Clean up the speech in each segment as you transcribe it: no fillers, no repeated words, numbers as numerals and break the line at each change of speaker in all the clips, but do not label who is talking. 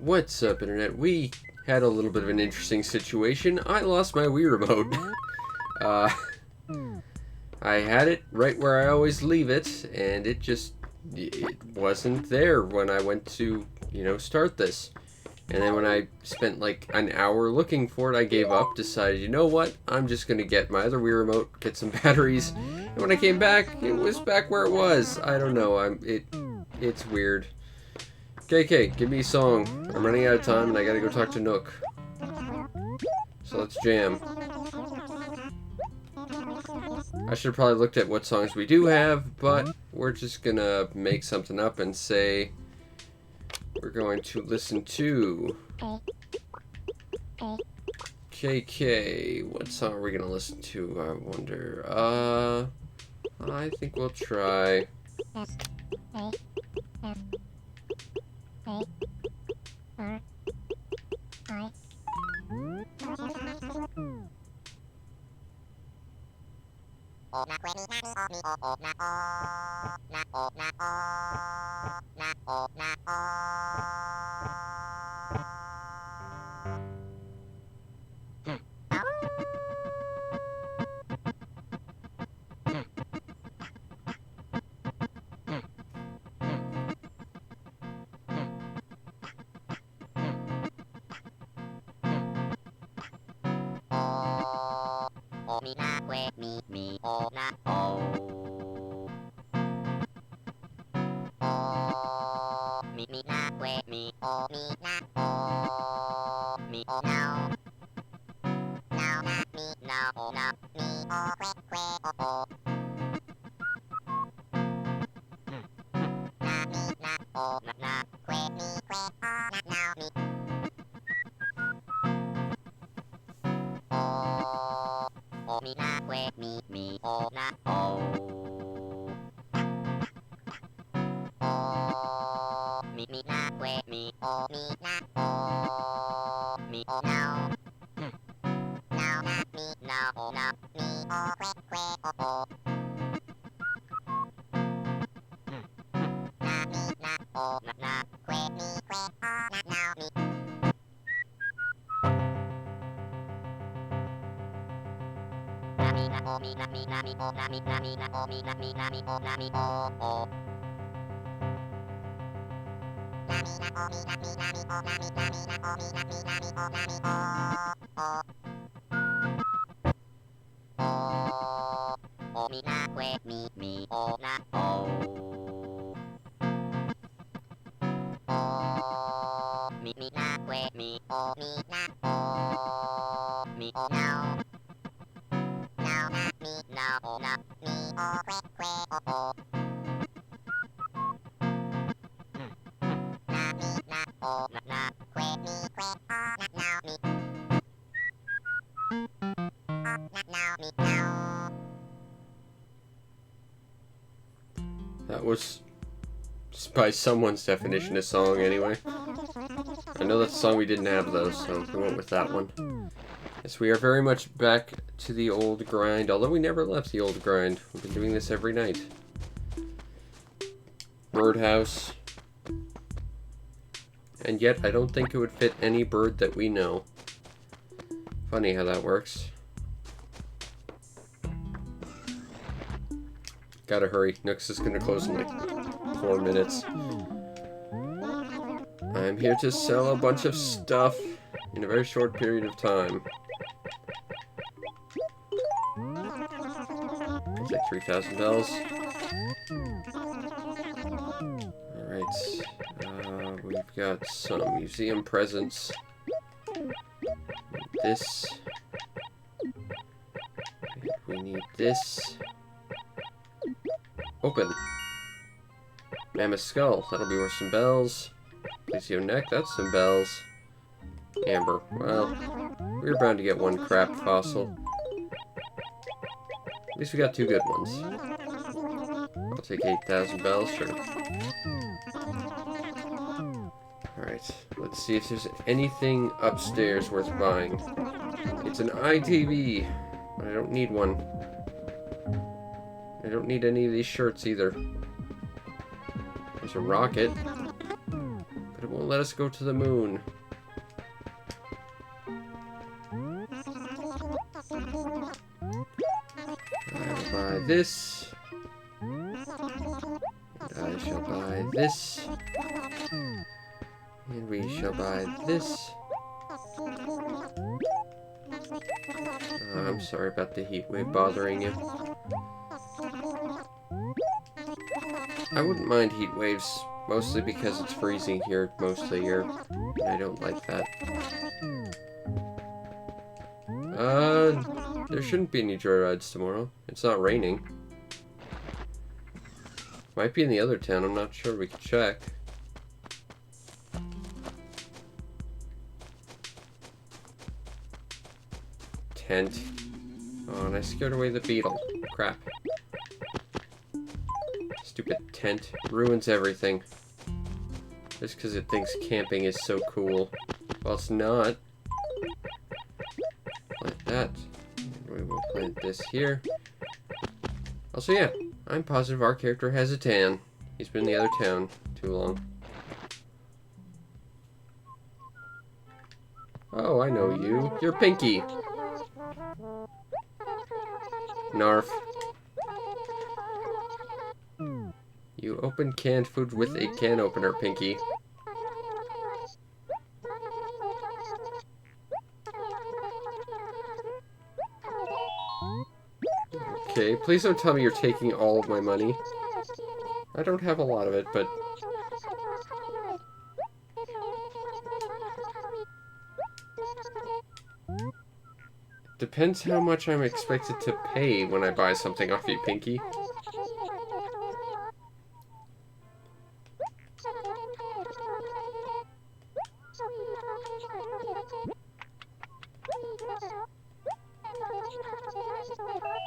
What's up, Internet? We had a little bit of an interesting situation. I lost my Wii remote. uh, I had it right where I always leave it, and it wasn't there when I went to, start this. And then when I spent like an hour looking for it, I gave up, decided, you know what, I'm just gonna get my other Wii remote, get some batteries, and when I came back, it was back where it was. I don't know, it's weird. KK, give me a song. I'm running out of time and I gotta go talk to Nook. So let's jam. I should have probably looked at what songs we do have, but we're just gonna make something up and say we're going to listen to KK. What song are we gonna listen to, I wonder? I think we'll try that was by someone's definition of song anyway. I know that's a song we didn't have though, so we went with that one. Yes, we are very much back to the old grind, although we never left the old grind. We've been doing this every night. Birdhouse. And yet, I don't think it would fit any bird that we know. Funny how that works. Gotta hurry. Nooks is gonna close in like 4 minutes. I'm here to sell a bunch of stuff in a very short period of time. It's like 3,000 bells. Alright. We've got some museum presents. This. We need this. Open. Mammoth skull. That'll be worth some bells. Plesioneck. Neck. That's some bells. Amber. Well, we were bound to get one crap fossil. At least we got 2 good ones. I'll take 8,000 bells, sure. Alright, let's see if there's anything upstairs worth buying. It's an ITV, but I don't need one. I don't need any of these shirts either. There's a rocket. But won't let us go to the moon. I will buy this. And I shall buy this. And we shall buy this. Oh, I'm sorry about the heat wave bothering you. I wouldn't mind heat waves, mostly because it's freezing here most of the year, and I don't like that. There shouldn't be any joyrides tomorrow. It's not raining. Might be in the other town, I'm not sure, we can check. Tent. Oh, and I scared away the beetle. Crap. Stupid tent. Ruins everything. Just because it thinks camping is so cool. Well, it's not. Like that. And we will plant this here. Also, yeah. I'm positive our character has a tan. He's been in the other town too long. Oh, I know you. You're Pinky. Narf. You open canned food with a can opener, Pinky. Okay, please don't tell me you're taking all of my money. I don't have a lot of it, but... Depends how much I'm expected to pay when I buy something off you, Pinky.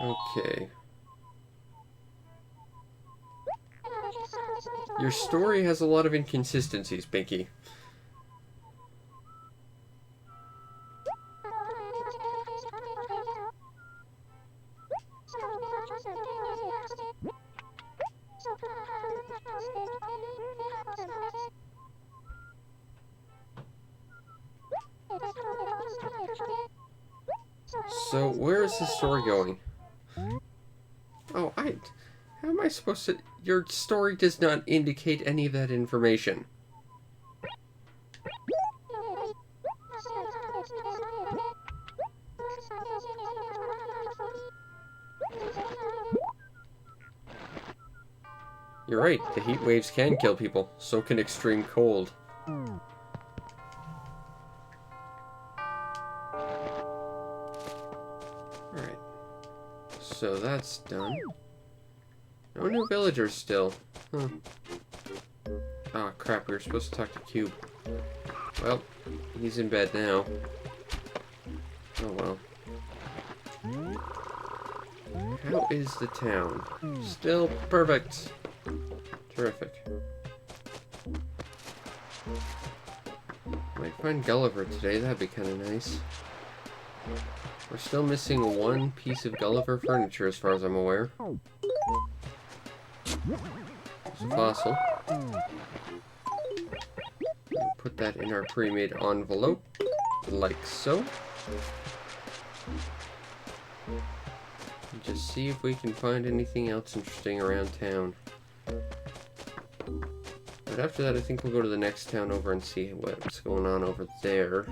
Okay. Your story has a lot of inconsistencies, Pinky. So, where is the story going? Oh, how am I supposed to... Your story does not indicate any of that information. You're right, the heat waves can kill people. So can extreme cold. Alright. So that's done. No new villagers still. Huh. Ah, crap, we were supposed to talk to Cube. Well, he's in bed now. Oh well. How is the town? Still perfect. Terrific. Might find Gulliver today, that'd be kind of nice. We're still missing one piece of Gulliver furniture as far as I'm aware. It's a fossil. We'll put that in our pre-made envelope, like so. And just see if we can find anything else interesting around town. But after that, I think we'll go to the next town over and see what's going on over there.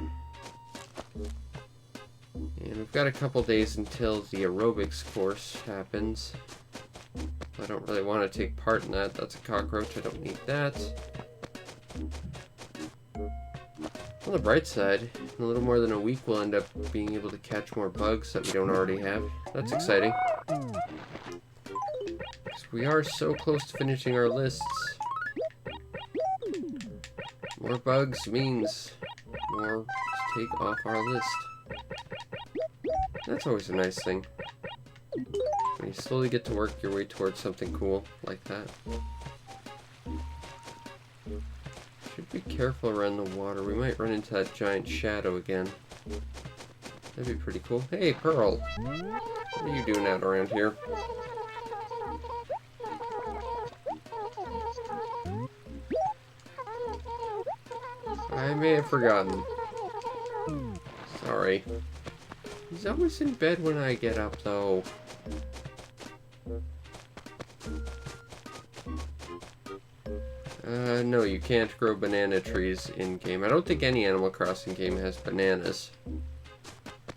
And we've got a couple days until the aerobics course happens. I don't really want to take part in that. That's a cockroach. I don't need that. On the bright side, in a little more than a week, we'll end up being able to catch more bugs that we don't already have. That's exciting. 'Cause we are so close to finishing our lists. More bugs means more to take off our list. That's always a nice thing. When you slowly get to work your way towards something cool like that. Should be careful around the water. We might run into that giant shadow again. That'd be pretty cool. Hey, Pearl! What are you doing out around here? I may have forgotten. Sorry. He's always in bed when I get up, though. No, you can't grow banana trees in-game. I don't think any Animal Crossing game has bananas.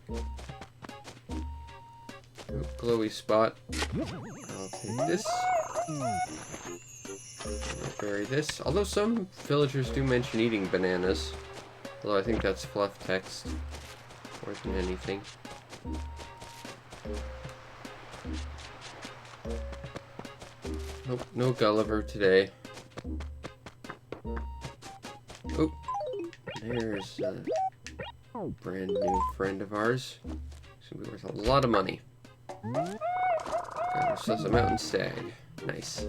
Oh, glowy spot. I'll take this. I'll bury this. Although some villagers do mention eating bananas. Although I think that's fluff text more than anything. Nope, no Gulliver today. Oh, there's a brand new friend of ours. It's gonna be worth a lot of money. Got ourselves a mountain stag. Nice.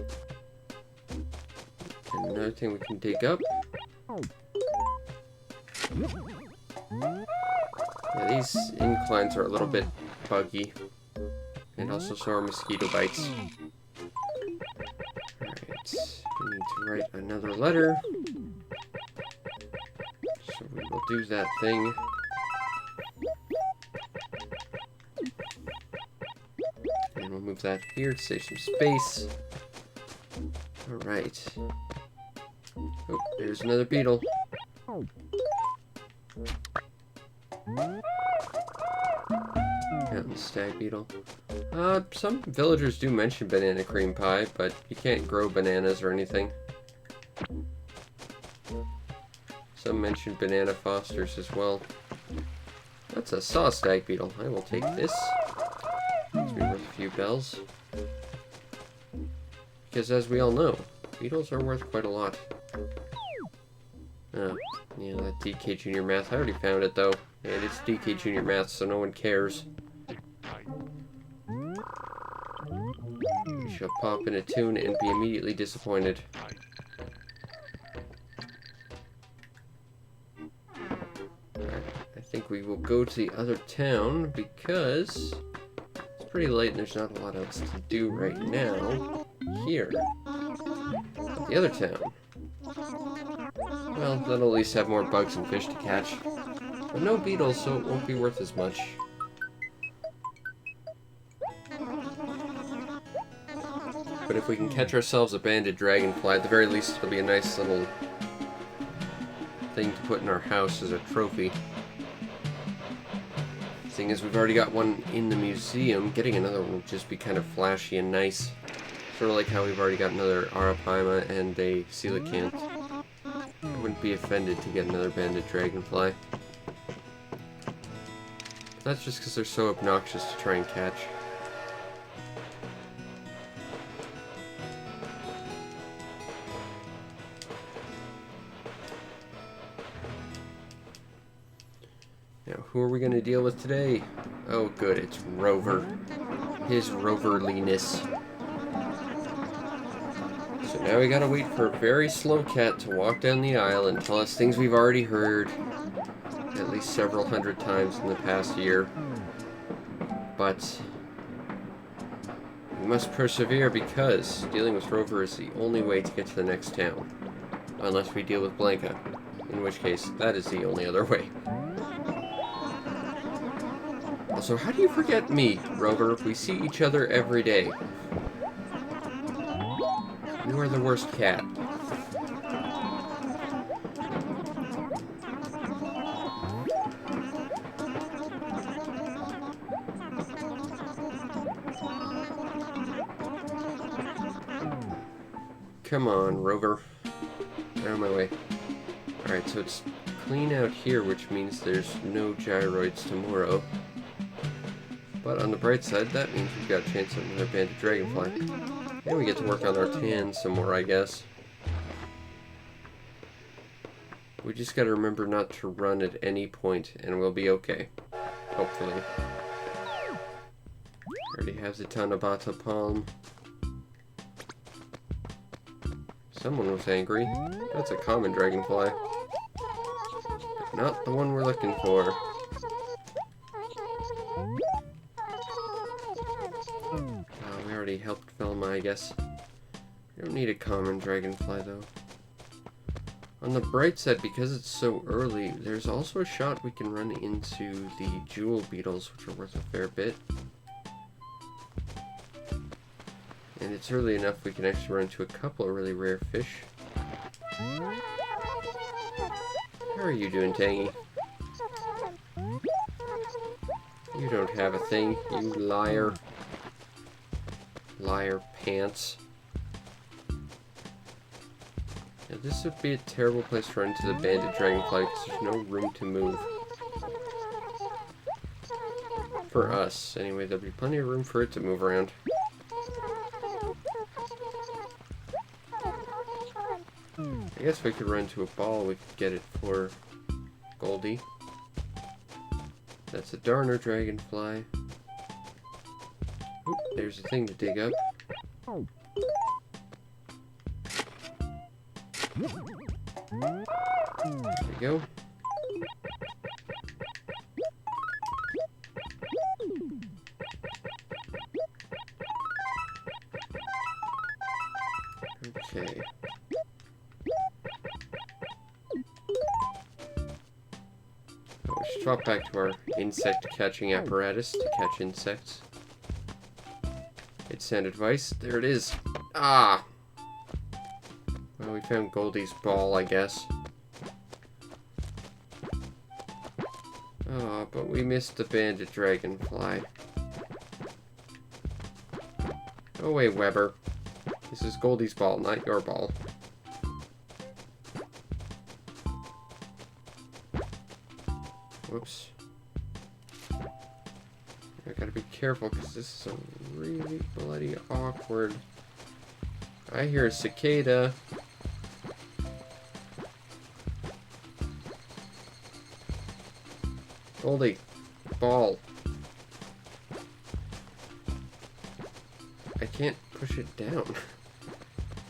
And another thing we can dig up. Yeah, these inclines are a little bit buggy. And also so are mosquito bites. Alright, we need to write another letter. So we will do that thing. And we'll move that here to save some space. Alright. Oh, there's another beetle. Mountain stag beetle. Some villagers do mention banana cream pie, but you can't grow bananas or anything. Some mention banana fosters as well. That's a saw stag beetle. I will take this. It's be worth a few bells. Because as we all know, beetles are worth quite a lot. Oh, yeah, that DK Junior Math. I already found it though. And it's DK Junior Math, so no one cares. We shall pop in a tune and be immediately disappointed. Alright, I think we will go to the other town because it's pretty late and there's not a lot else to do right now here. But the other town, well, that'll at least have more bugs and fish to catch. But no beetles, so it won't be worth as much. But if we can catch ourselves a banded dragonfly, at the very least it'll be a nice little thing to put in our house as a trophy. Seeing as we've already got one in the museum, getting another one would just be kind of flashy and nice. Sort of like how we've already got another Arapaima and a coelacanth. I wouldn't be offended to get another banded dragonfly. But that's just because they're so obnoxious to try and catch. Now, who are we going to deal with today? Oh, good, it's Rover. His roverliness. So now we gotta wait for a very slow cat to walk down the aisle and tell us things we've already heard at least several hundred times in the past year. But we must persevere because dealing with Rover is the only way to get to the next town. Unless we deal with Blanca, in which case that is the only other way. Also, how do you forget me, Rover? We see each other every day. You are the worst cat. Come on, Rover. Get out of my way. Alright, so it's clean out here, which means there's no gyroids tomorrow. But on the bright side, that means we've got a chance at another banded dragonfly. And we get to work on our tan some more, I guess. We just gotta remember not to run at any point, and we'll be okay. Hopefully. Already has a Tanabata palm. Someone was angry. That's a common dragonfly. Not the one we're looking for. We already helped Velma, I guess. We don't need a common dragonfly, though. On the bright side, because it's so early, there's also a shot we can run into the jewel beetles, which are worth a fair bit. And it's early enough we can actually run into a couple of really rare fish. How are you doing, Tangy? You don't have a thing, you liar. Liar pants. Now, this would be a terrible place to run into the banded dragonfly because there's no room to move. For us, anyway, there'll be plenty of room for it to move around. I guess we could run to a ball, we could get it for Goldie. That's a Darner dragonfly. Oop, there's a thing to dig up. There we go. Okay. Oh, we should drop back to our insect catching apparatus to catch insects. It's sound advice. There it is. Ah! Well, we found Goldie's ball, I guess. Oh, but we missed the banded dragonfly. Go away, Weber. This is Goldie's ball, not your ball. Whoops. I gotta be careful because this is a really bloody awkward. I hear a cicada. Goldie, ball. I can't push it down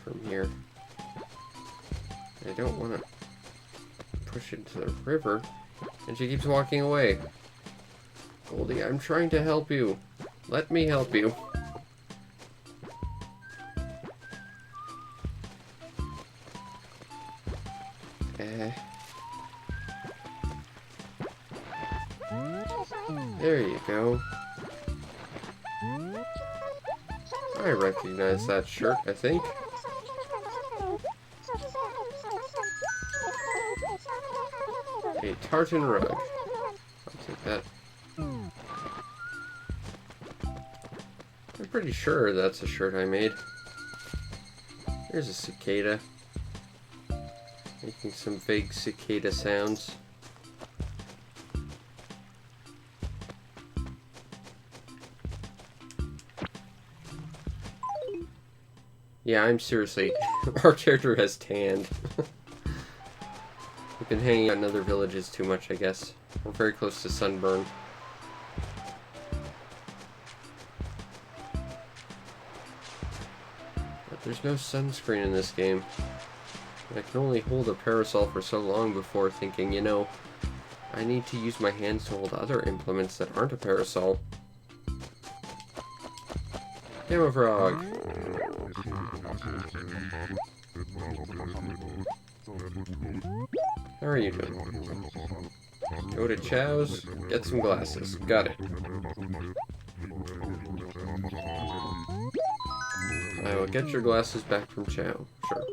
from here. I don't want to push it to the river. And she keeps walking away. Goldie, I'm trying to help you. Let me help you. There you go. I recognize that shirt, I think. A tartan rug. I'll take that. I'm pretty sure that's a shirt I made. There's a cicada. Making some vague cicada sounds. Yeah, I'm seriously... Our character has tanned. We've been hanging out in other villages too much, I guess. We're very close to sunburn. But there's no sunscreen in this game. And I can only hold a parasol for so long before thinking, you know, I need to use my hands to hold other implements that aren't a parasol. Camoufrog. How are you doing? Go to Chow's, get some glasses. Got it. I will get your glasses back from Chow. Sure.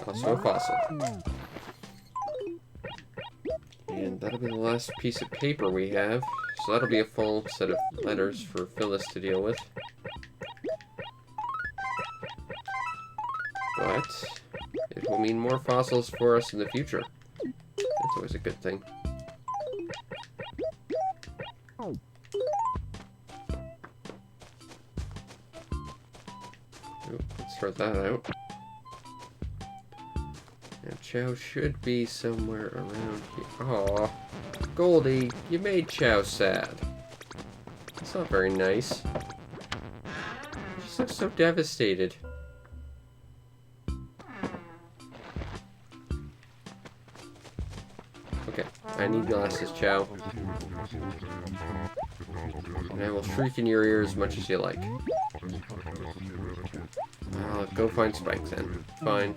Also a fossil. And that'll be the last piece of paper we have. So that'll be a full set of letters for Phyllis to deal with. But it will mean more fossils for us in the future. That's always a good thing. Oop, let's throw that out. Now Chow should be somewhere around here. Aw, Goldie, you made Chow sad. That's not very nice. She just looks so devastated. Okay, I need glasses, Chow. And I will shriek in your ear as much as you like. go find Spike then. Fine.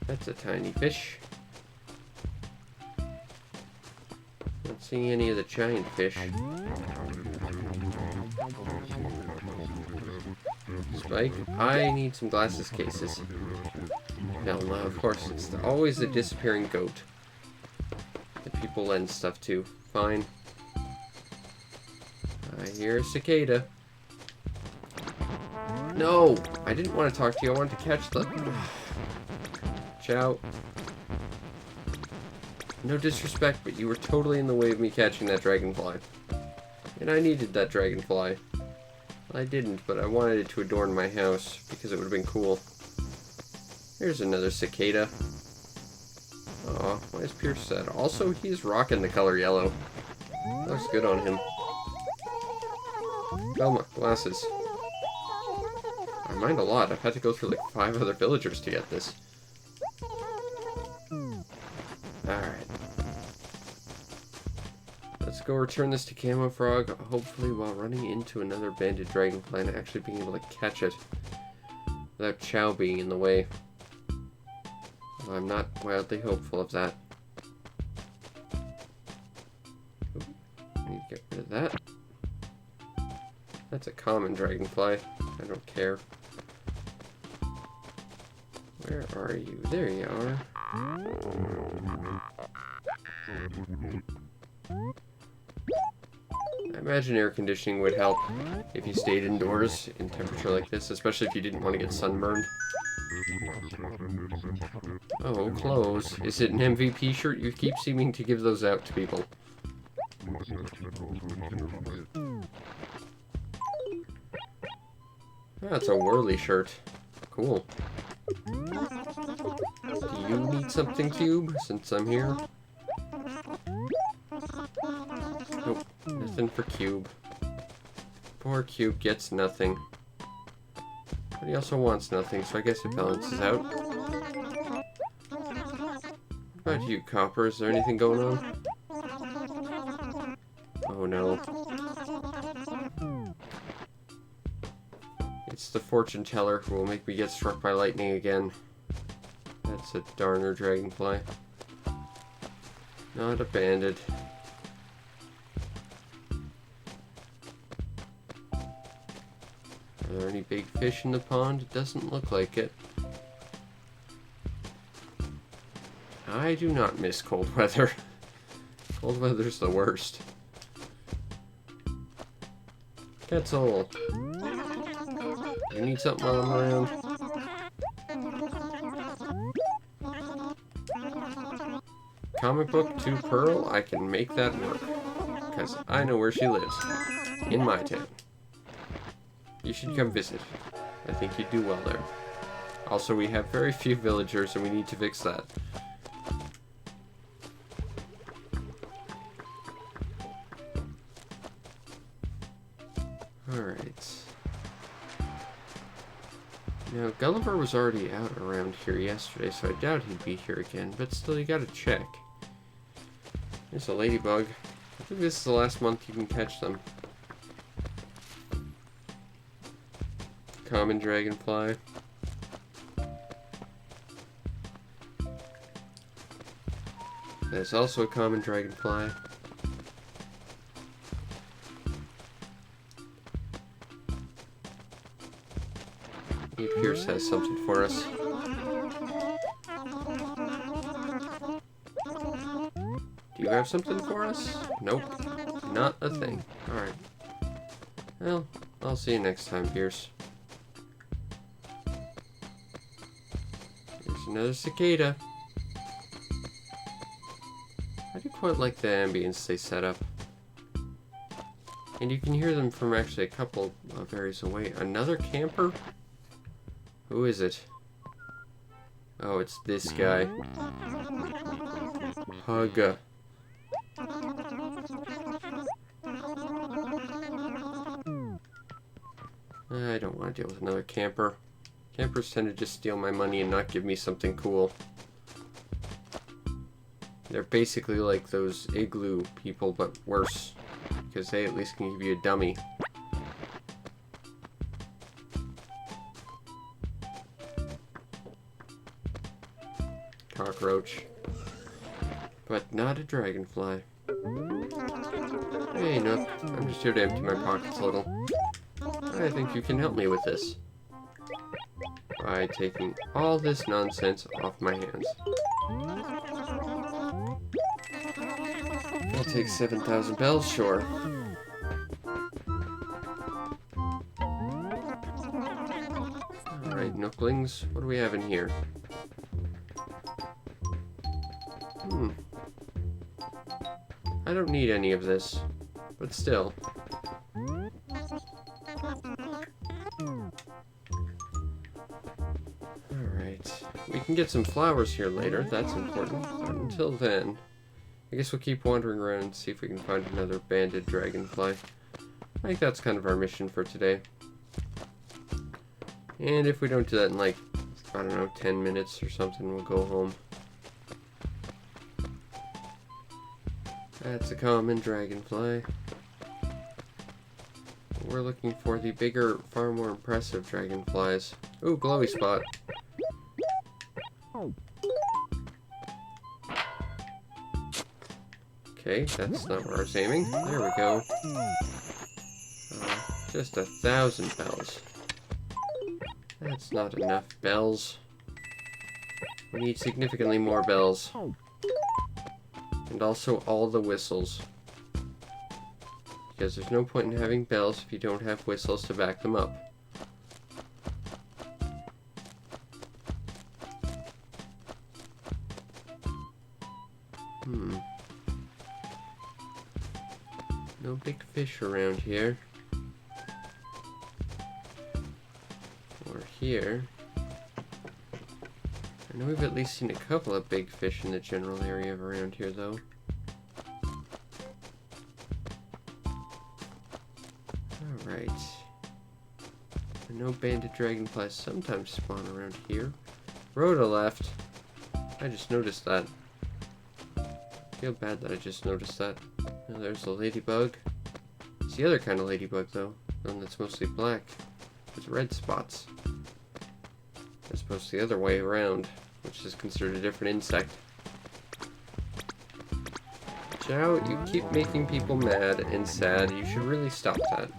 That's a tiny fish. Not seeing any of the giant fish. Spike, I need some glasses cases. Hell no, of course, it's always the disappearing goat that people lend stuff to. Fine. I hear a cicada. No! I didn't want to talk to you, I wanted to catch the... Chow. No disrespect, but you were totally in the way of me catching that dragonfly. And I needed that dragonfly. I didn't, but I wanted it to adorn my house, because it would have been cool. Here's another cicada. Aw, why is Pierce sad? Also, he's rocking the color yellow. Looks good on him. Velma, glasses. I mind a lot. I've had to go through like 5 other villagers to get this. Alright. Let's go return this to Camo Frog, hopefully while running into another banded dragonfly and actually being able to catch it without Chow being in the way. Well, I'm not wildly hopeful of that. Oop, I need to get rid of that. That's a common dragonfly. I don't care. Where are you? There you are. I imagine air conditioning would help if you stayed indoors in temperature like this, especially if you didn't want to get sunburned. Oh, clothes. Is it an MVP shirt? You keep seeming to give those out to people. That's a whirly shirt. Cool. Do you need something, Cube, since I'm here? Nope, nothing for Cube. Poor Cube gets nothing. But he also wants nothing, so I guess it balances out. What about you, Copper? Is there anything going on? Oh no. It's the fortune teller who will make me get struck by lightning again. That's a darner dragonfly. Not a bandit. Are there any big fish in the pond? It doesn't look like it. I do not miss cold weather. Cold weather's the worst. Quetzal. You need something while I'm around? Comic book to Pearl, I can make that work. Because I know where she lives. In my town. You should come visit. I think you'd do well there. Also, we have very few villagers and we need to fix that. Alright. Now, Gulliver was already out around here yesterday, so I doubt he'd be here again, but still, you gotta check. There's a ladybug. I think this is the last month you can catch them. Common dragonfly. There's also a common dragonfly. Pierce has something for us. Do you have something for us? Nope. Not a thing. Alright. Well, I'll see you next time, Pierce. There's another cicada. I do quite like the ambience they set up. And you can hear them from actually a couple of areas away. Another camper? Who is it? Oh, it's this guy. Hug. I don't want to deal with another camper. Campers tend to just steal my money and not give me something cool. They're basically like those igloo people, but worse. Because they at least can give you a dummy. cockroach. But not a dragonfly. Hey, Nook. I'm just here to empty my pockets a little. I think you can help me with this. By taking all this nonsense off my hands. I'll take 7,000 bells, sure. Alright, Nooklings, what do we have in here? I don't need any of this, but still. Alright, we can get some flowers here later, that's important. But until then, I guess we'll keep wandering around and see if we can find another banded dragonfly. I think that's kind of our mission for today. And if we don't do that in like, I don't know, 10 minutes or something, we'll go home. That's a common dragonfly. We're looking for the bigger, far more impressive dragonflies. Ooh, glowy spot. Okay, that's not where I was aiming. There we go. Just 1,000 bells. That's not enough bells. We need significantly more bells. And also all the whistles. Because there's no point in having bells if you don't have whistles to back them up. No big fish around here. Or here. I know we've at least seen a couple of big fish in the general area around here, though. Alright. I know banded dragonflies sometimes spawn around here. Rhoda left. I just noticed that. I feel bad that I just noticed that. Oh, there's a ladybug. It's the other kind of ladybug, though. The one that's mostly black. With red spots. As opposed to the other way around, which is considered a different insect. Chow, you keep making people mad and sad. You should really stop that.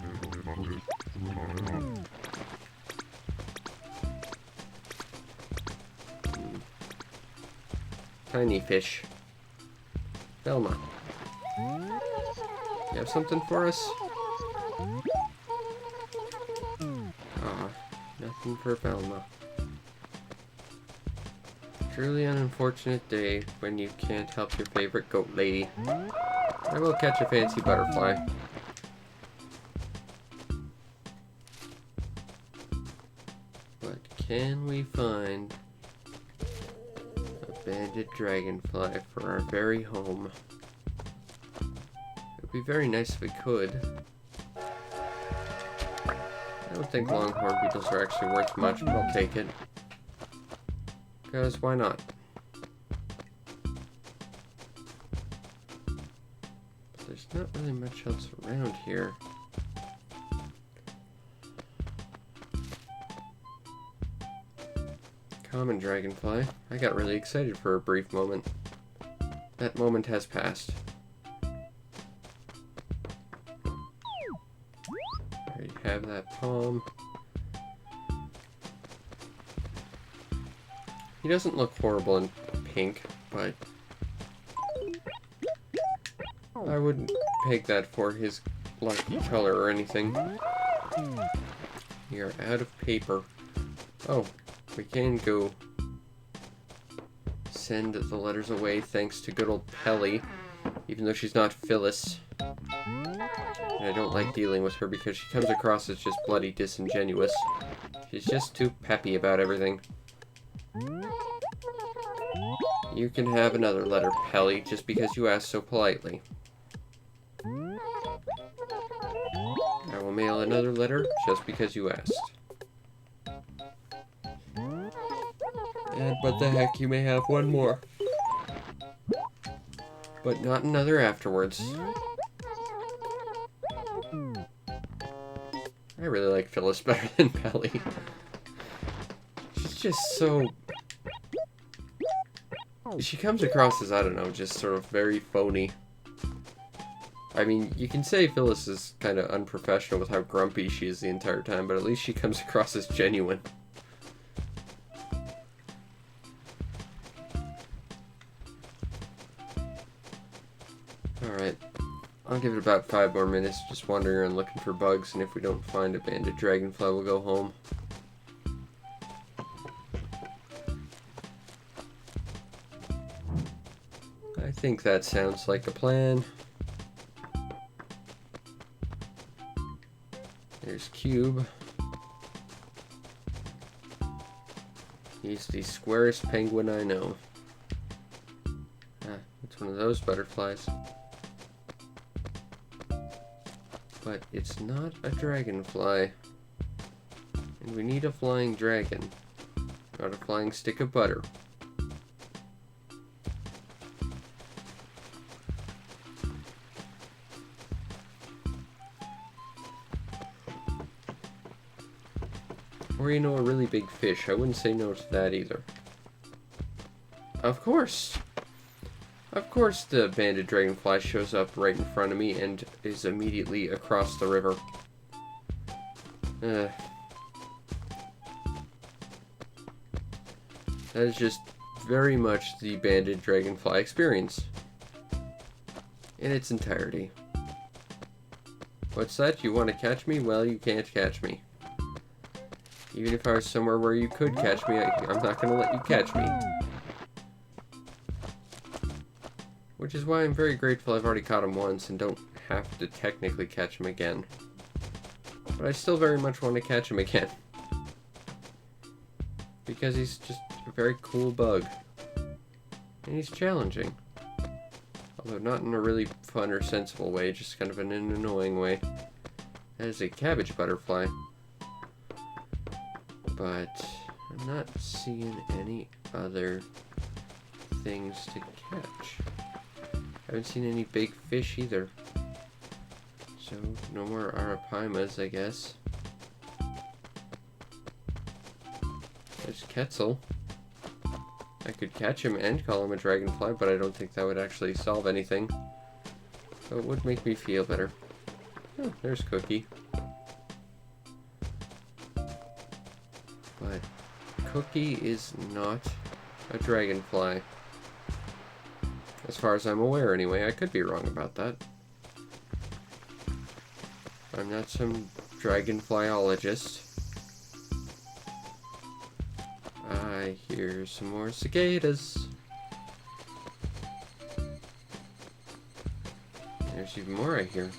Tiny fish. Velma. You have something for us? Ah, nothing for Velma. Truly an unfortunate day when you can't help your favorite goat lady. I will catch a fancy butterfly. But can we find a banded dragonfly for our very home? It would be very nice if we could. I don't think longhorn beetles are actually worth much, but I'll take it. Because why not? But there's not really much else around here. Common dragonfly. I got really excited for a brief moment. That moment has passed. There you have that palm. He doesn't look horrible in pink, but I wouldn't peg that for his lucky color or anything. We are out of paper. Oh, we can go send the letters away thanks to good old Pelly, even though she's not Phyllis. And I don't like dealing with her because she comes across as just bloody disingenuous. She's just too peppy about everything. You can have another letter, Pelly, just because you asked so politely. I will mail another letter just because you asked. And what the heck, you may have one more. But not another afterwards. I really like Phyllis better than Pelly. She's just so She comes across as, I don't know, just sort of very phony. I mean, you can say Phyllis is kind of unprofessional with how grumpy she is the entire time, but at least she comes across as genuine. Alright, I'll give it about 5 more minutes, just wandering around looking for bugs, and if we don't find a banded dragonfly, we'll go home. I think that sounds like a plan. There's Cube. He's the squarest penguin I know. Ah, it's one of those butterflies. But it's not a dragonfly. And we need a flying dragon, not a flying stick of butter. Or, you know, a really big fish. I wouldn't say no to that either. Of course! Of course the banded dragonfly shows up right in front of me and is immediately across the river. That is just very much the banded dragonfly experience. In its entirety. What's that? You want to catch me? Well, you can't catch me. Even if I was somewhere where you could catch me, I'm not going to let you catch me. Which is why I'm very grateful I've already caught him once and don't have to technically catch him again. But I still very much want to catch him again. Because he's just a very cool bug. And he's challenging. Although not in a really fun or sensible way, just kind of in an annoying way. That is a cabbage butterfly. But I'm not seeing any other things to catch. I haven't seen any big fish either. So no more arapaimas, I guess. There's Quetzal. I could catch him and call him a dragonfly, but I don't think that would actually solve anything. Though it would make me feel better. Oh, there's Cookie. But Cookie is not a dragonfly. As far as I'm aware, anyway. I could be wrong about that. I'm not some dragonflyologist. I hear some more cicadas. There's even more I hear.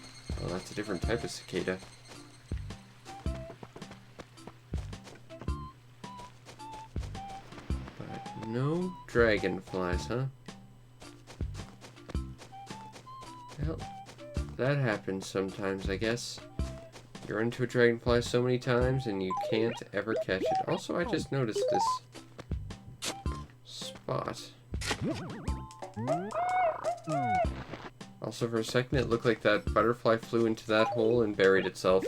Oh, that's a different type of cicada. But no dragonflies, huh? Well, that happens sometimes, I guess. You run into a dragonfly so many times and you can't ever catch it. Also, I just noticed this spot. Also, for a second, it looked like that butterfly flew into that hole and buried itself.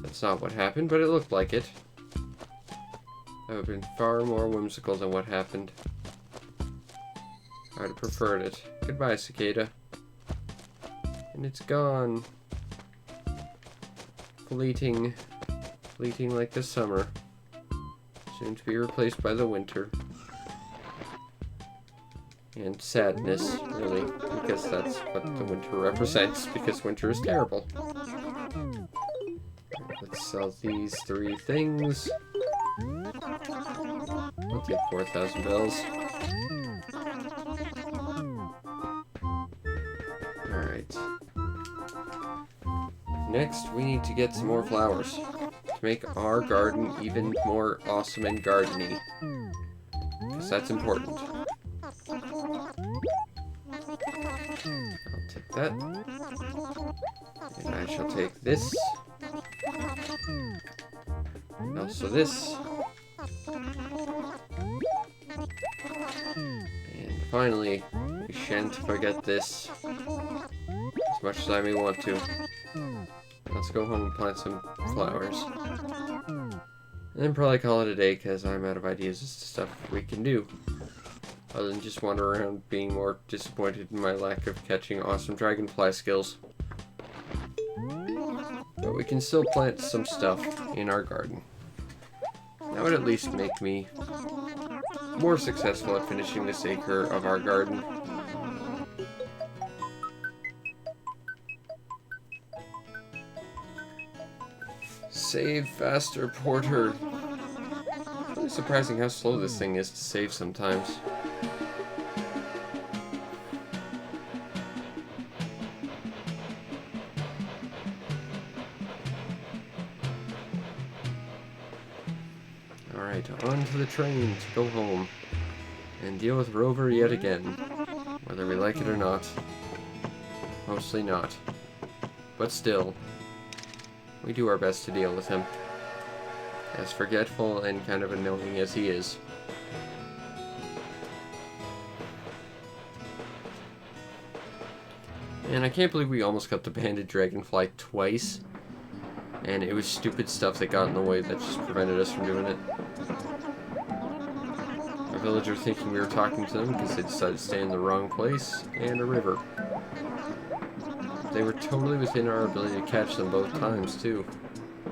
That's not what happened, but it looked like it. That would have been far more whimsical than what happened. I'd have preferred it. Goodbye, cicada. And it's gone. Fleeting like the summer. Soon to be replaced by the winter. And sadness, really, because that's what the winter represents, because winter is terrible. Let's sell these 3 things. I'll take 4,000 bells. Alright. Next, we need to get some more flowers to make our garden even more awesome and gardeny. Because that's important. I'll take that. And I shall take this. And also this. And finally, we shan't forget this. As much as I may want to. Let's go home and plant some flowers. And then probably call it a day because I'm out of ideas as to stuff we can do. other than just wander around being more disappointed in my lack of catching awesome dragonfly skills. But we can still plant some stuff in our garden. That would at least make me more successful at finishing this acre of our garden. Save faster, Porter. It's really surprising how slow this thing is to save sometimes. Alright, on to the train to go home and deal with Rover yet again, whether we like it or not. Mostly not. But still, we do our best to deal with him, as forgetful and kind of annoying as he is. And I can't believe we almost got the banded dragonfly twice, and it was stupid stuff that got in the way that just prevented us from doing it. Our villager thinking we were talking to them because they decided to stay in the wrong place, and a river. They were totally within our ability to catch them both times, too.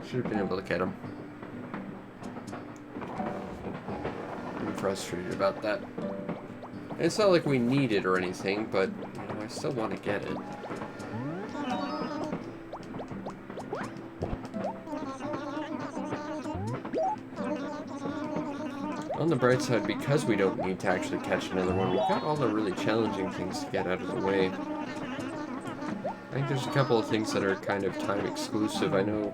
Should have been able to get them. I'm frustrated about that. And it's not like we need it or anything, but you know, I still want to get it. On the bright side, because we don't need to actually catch another one, we've got all the really challenging things to get out of the way. I think there's a couple of things that are kind of time exclusive. I know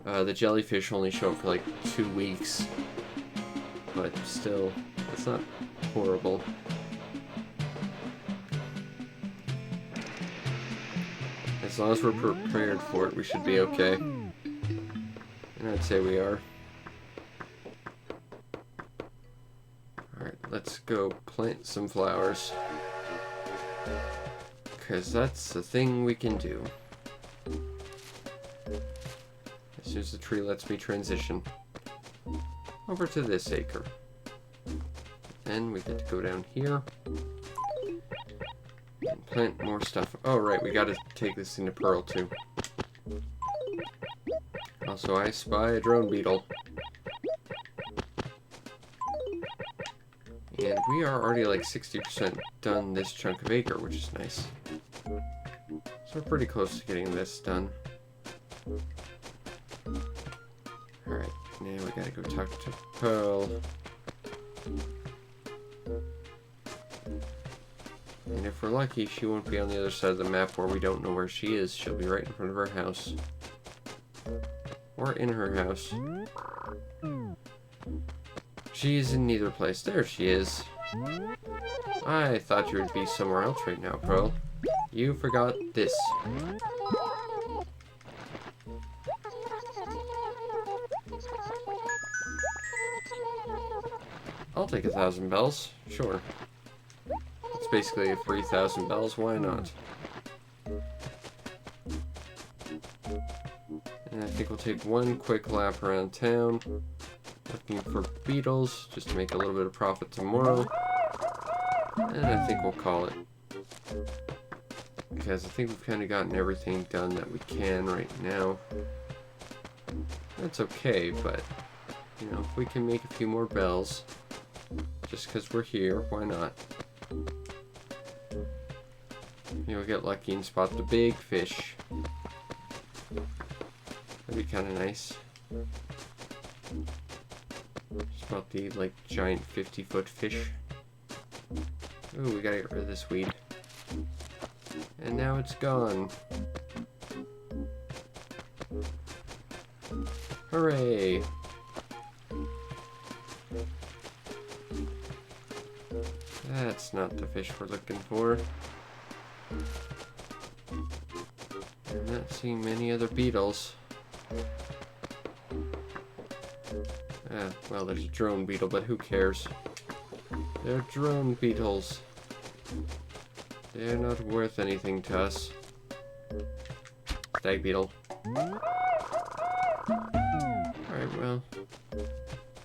the jellyfish only show up for like 2 weeks, but still, it's not horrible. As long as we're prepared for it, we should be okay. And I'd say we are. Alright, let's go plant some flowers. Because that's the thing we can do. As soon as the tree lets me transition over to this acre. Then we get to go down here and plant more stuff. Oh, right, we gotta take this into Pearl, too. Also, I spy a drone beetle. And we are already like 60% done this chunk of acre, which is nice. So we're pretty close to getting this done. Alright, now we gotta go talk to Pearl. And if we're lucky, she won't be on the other side of the map where we don't know where she is. She'll be right in front of our house. Or in her house. She's in neither place. There she is. I thought you would be somewhere else right now, Pearl. You forgot this. I'll take 1,000 bells. Sure. It's basically a 3,000 bells. Why not? And I think we'll take one quick lap around town. Looking for beetles, just to make a little bit of profit tomorrow. And I think we'll call it. Because I think we've kind of gotten everything done that we can right now. That's okay, but, you know, if we can make a few more bells, just because we're here, why not? Maybe we'll get lucky and spot the big fish. That'd be kind of nice. Spot the, like, giant 50-foot fish. Ooh, we gotta get rid of this weed. And now it's gone. Hooray! That's not the fish we're looking for. I'm not seeing many other beetles. Well, there's a drone beetle, but who cares? They're drone beetles. They're not worth anything to us. Stag beetle. Alright, well.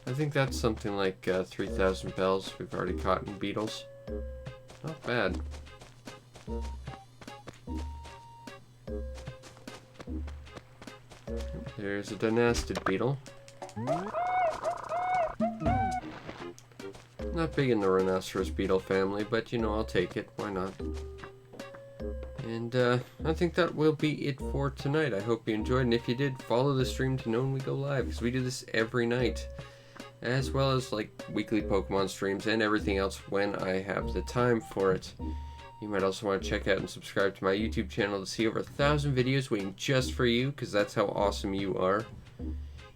I think that's something like 3,000 bells we've already caught in beetles. Not bad. There's a dynastid beetle. Not big in the rhinoceros beetle family, but you know, I'll take it. Why not? And I think that will be it for tonight. I hope you enjoyed, and if you did, follow the stream to know when we go live, because we do this every night, as well as like weekly Pokemon streams and everything else when I have the time for it. You might also want to check out and subscribe to my YouTube channel to see over 1,000 videos waiting just for you, because that's how awesome you are.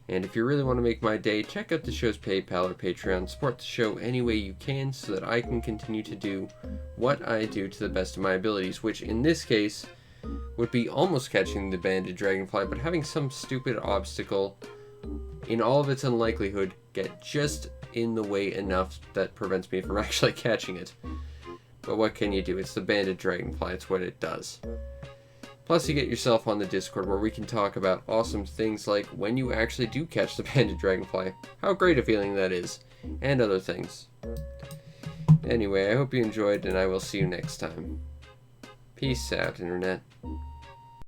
And if you really want to make my day, check out the show's PayPal or Patreon. Support the show any way you can so that I can continue to do what I do to the best of my abilities, which in this case would be almost catching the banded dragonfly, but having some stupid obstacle, in all of its unlikelihood, get just in the way enough that prevents me from actually catching it. But what can you do? It's the banded dragonfly. It's what it does. Plus, you get yourself on the Discord where we can talk about awesome things like when you actually do catch the banded dragonfly, how great a feeling that is, and other things. Anyway, I hope you enjoyed, and I will see you next time. Peace out, Internet.